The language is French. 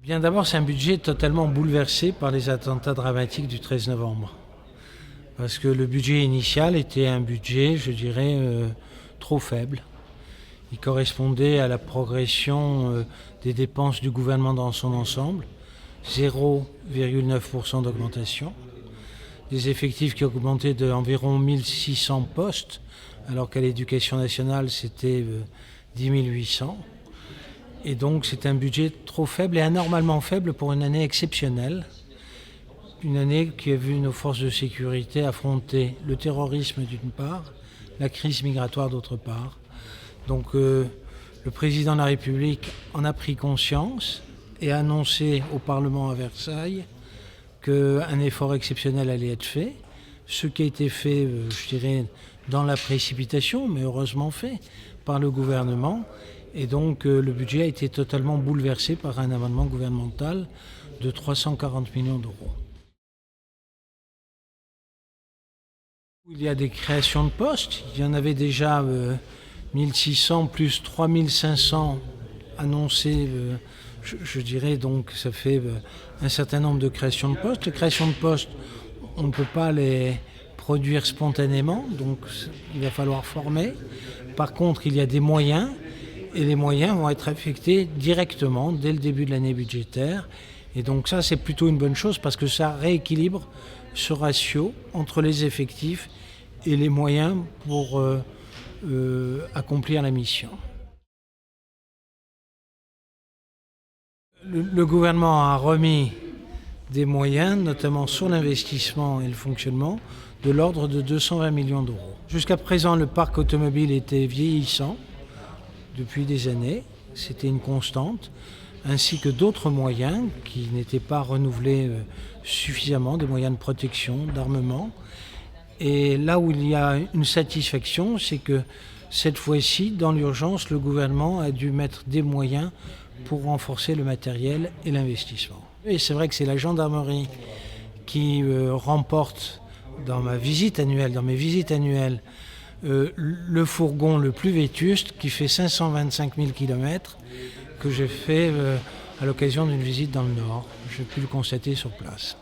Bien d'abord, c'est un budget totalement bouleversé par les attentats dramatiques du 13 novembre. Parce que le budget initial était un budget, je dirais, trop faible. Il correspondait à la progression des dépenses du gouvernement dans son ensemble, 0,9% d'augmentation. Des effectifs qui augmentaient d'environ 1600 postes, alors qu'à l'éducation nationale, c'était 10 800. Et donc c'est un budget trop faible et anormalement faible pour une année exceptionnelle. Une année qui a vu nos forces de sécurité affronter le terrorisme d'une part, la crise migratoire d'autre part. Donc le président de la République en a pris conscience et a annoncé au Parlement à Versailles qu'un effort exceptionnel allait être fait. Ce qui a été fait, je dirais, dans la précipitation, mais heureusement fait, par le gouvernement. Et donc le budget a été totalement bouleversé par un amendement gouvernemental de 340 millions d'euros. Il y a des créations de postes. Il y en avait déjà 1600 plus 3500 annoncés. Je dirais donc ça fait un certain nombre de créations de postes. Les créations de postes, on ne peut pas les produire spontanément, donc il va falloir former. Par contre, il y a des moyens, et les moyens vont être affectés directement dès le début de l'année budgétaire. Et donc ça, c'est plutôt une bonne chose parce que ça rééquilibre ce ratio entre les effectifs et les moyens pour accomplir la mission. Le gouvernement a remis des moyens, notamment sur l'investissement et le fonctionnement, de l'ordre de 220 millions d'euros. Jusqu'à présent, le parc automobile était vieillissant depuis des années, c'était une constante, ainsi que d'autres moyens qui n'étaient pas renouvelés suffisamment, des moyens de protection, d'armement. Et là où il y a une satisfaction, c'est que cette fois-ci, dans l'urgence, le gouvernement a dû mettre des moyens pour renforcer le matériel et l'investissement. Et c'est vrai que c'est la gendarmerie qui remporte dans mes visites annuelles, le fourgon le plus vétuste qui fait 525 000 km que j'ai fait à l'occasion d'une visite dans le Nord. J'ai pu le constater sur place.